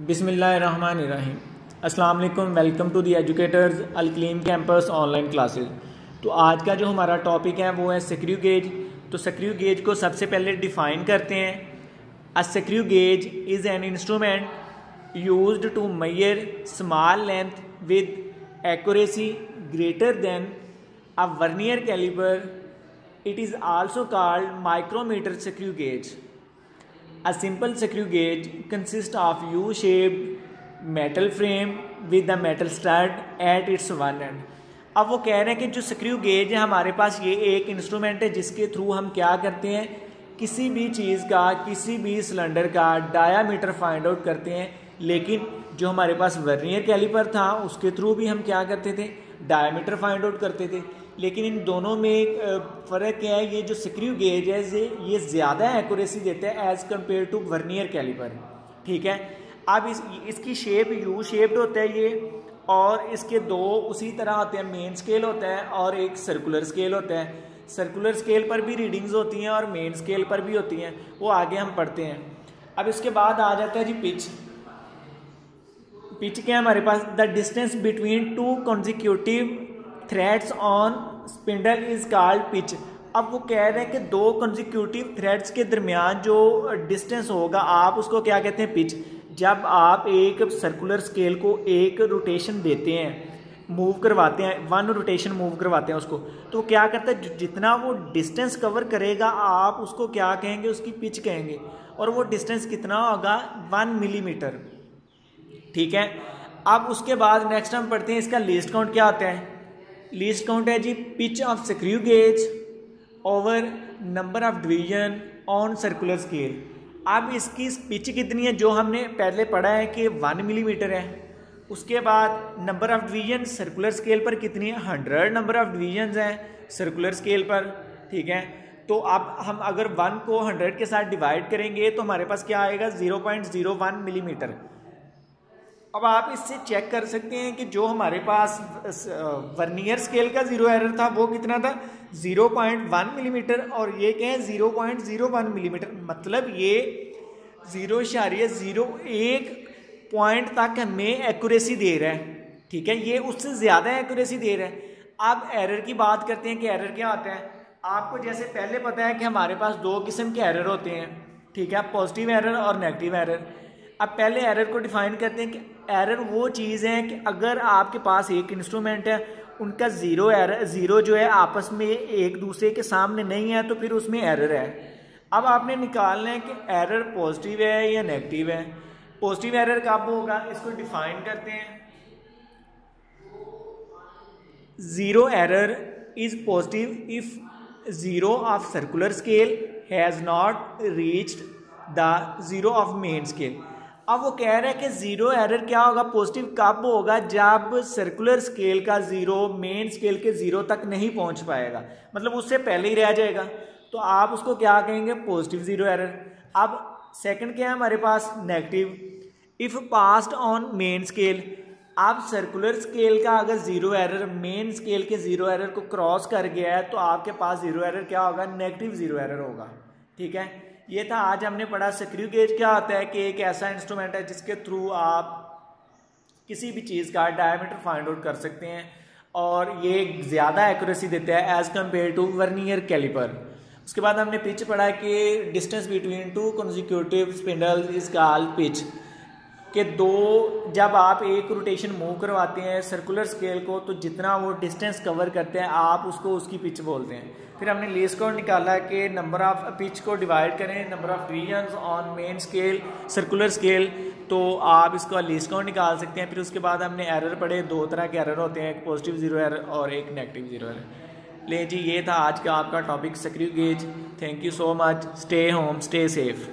बिस्मिल्लाहिर्रहमानिर्रहीम। अस्सलाम वालेकुम। Welcome to the educators Al Kaleem campus online classes. तो आज का जो हमारा टॉपिक है वो है स्क्रू गेज। तो स्क्रू गेज को सबसे पहले डिफ़ाइन करते हैं। A screw gauge is an instrument used to measure small length with accuracy greater than a vernier caliper. It is also called micrometer screw gauge. A simple screw gauge consists of U-shaped metal frame with a metal stud at its one end। अब वो कह रहे हैं कि जो screw gauge है हमारे पास ये एक इंस्ट्रूमेंट है जिसके थ्रू हम क्या करते हैं, किसी भी चीज़ का, किसी भी सिलेंडर का डायामीटर फाइंड आउट करते हैं। लेकिन जो हमारे पास वर्नियर कैलिपर था उसके थ्रू भी हम क्या करते थे, डायामीटर फाइंड आउट करते थे। लेकिन इन दोनों में फ़र्क क्या है, ये जो स्क्रू गेज है ये ज़्यादा एक्यूरेसी देता है as compare to vernier caliper. ठीक है। अब इसकी शेप यू शेप्ड होता है ये, और इसके दो उसी तरह होते हैं। मेन स्केल होता है और एक सर्कुलर स्केल होता है। सर्कुलर स्केल पर भी रीडिंग्स होती हैं और मेन स्केल पर भी होती हैं, वो आगे हम पढ़ते हैं। अब इसके बाद आ जाता है जी पिच। पिच क्या है हमारे पास, the distance between two consecutive threads on spindle is called pitch. अब वो कह रहे हैं कि दो कॉन्जिक्यूटिव थ्रेड्स के दरमियान जो डिस्टेंस होगा आप उसको क्या कहते हैं, पिच। जब आप एक सर्कुलर स्केल को एक रोटेशन देते हैं, मूव करवाते हैं, वन रोटेशन मूव करवाते हैं उसको, तो क्या करता है, जितना वो डिस्टेंस कवर करेगा आप उसको क्या कहेंगे, उसकी पिच कहेंगे। और वो डिस्टेंस कितना होगा, 1 मिलीमीटर। ठीक है। अब उसके बाद नेक्स्ट हम पढ़ते हैं इसका लीस्ट काउंट क्या होता है। लीस्ट काउंट है जी pitch of screw gauge over number of division on circular scale. अब इसकी पिच कितनी है, जो हमने पहले पढ़ा है कि 1 मिलीमीटर है। उसके बाद number of division circular scale पर कितनी है, 100 नंबर ऑफ डिवीजन हैं सर्कुलर स्केल पर। ठीक है। तो अब हम अगर 1 को 100 के साथ डिवाइड करेंगे तो हमारे पास क्या आएगा, 0.01 मिलीमीटर। अब आप इससे चेक कर सकते हैं कि जो हमारे पास वर्नियर स्केल का जीरो एरर था वो कितना था, 0.1 मिलीमीटर, और ये क्या है 0.01 मिलीमीटर। मतलब ये 0.01 पॉइंट तक हमें एक्यूरेसी दे रहा है। ठीक है, ये उससे ज़्यादा एक्यूरेसी दे रहा है। अब एरर की बात करते हैं कि एरर क्या होता है। आपको जैसे पहले पता है कि हमारे पास दो किस्म के एरर होते हैं। ठीक है, पॉजिटिव एरर और नेगेटिव एरर। अब पहले एरर को डिफाइन करते हैं कि एरर वो चीज़ है कि अगर आपके पास एक इंस्ट्रूमेंट है, उनका ज़ीरो जो है आपस में एक दूसरे के सामने नहीं है, तो फिर उसमें एरर है। अब आपने निकालना है कि एरर पॉजिटिव है या नेगेटिव है। पॉजिटिव एरर कब होगा, इसको डिफाइन करते हैं। Zero error is positive if zero of circular scale has not reached the zero of main scale. अब वो कह रहे हैं कि ज़ीरो एरर क्या होगा, पॉजिटिव कब होगा, जब सर्कुलर स्केल का ज़ीरो मेन स्केल के ज़ीरो तक नहीं पहुंच पाएगा, मतलब उससे पहले ही रह जाएगा, तो आप उसको क्या कहेंगे, पॉजिटिव ज़ीरो एरर। अब सेकंड क्या है हमारे पास, negative. If passed on main scale. आप सर्कुलर स्केल का अगर ज़ीरो एरर मेन स्केल के ज़ीरो एरर को क्रॉस कर गया है तो आपके पास ज़ीरो एरर क्या होगा, नेगेटिव ज़ीरो एरर होगा। ठीक है, ये था आज हमने पढ़ा स्क्रू गेज क्या होता है, कि एक ऐसा इंस्ट्रूमेंट है जिसके थ्रू आप किसी भी चीज़ का डायमीटर फाइंड आउट कर सकते हैं, और ये ज़्यादा एक्यूरेसी देता है as compare to vernier caliper. उसके बाद हमने पिच पढ़ा कि distance between two consecutive spindle is called pitch. कि दो जब आप एक रोटेशन मूव करवाते हैं सर्कुलर स्केल को, तो जितना वो डिस्टेंस कवर करते हैं आप उसको उसकी पिच बोलते हैं। फिर हमने लीस्ट काउंट निकाला कि नंबर ऑफ पिच को डिवाइड करें number of divisions on main scale circular scale, तो आप इसका लीस्ट काउंट निकाल सकते हैं। फिर उसके बाद हमने एरर पढ़े, दो तरह के एरर होते हैं, एक पॉजिटिव ज़ीरो एरर और एक नेगेटिव ज़ीरो एरर। ले जी, ये था आज का आपका topic screw gauge. Thank you so much. Stay home, stay safe.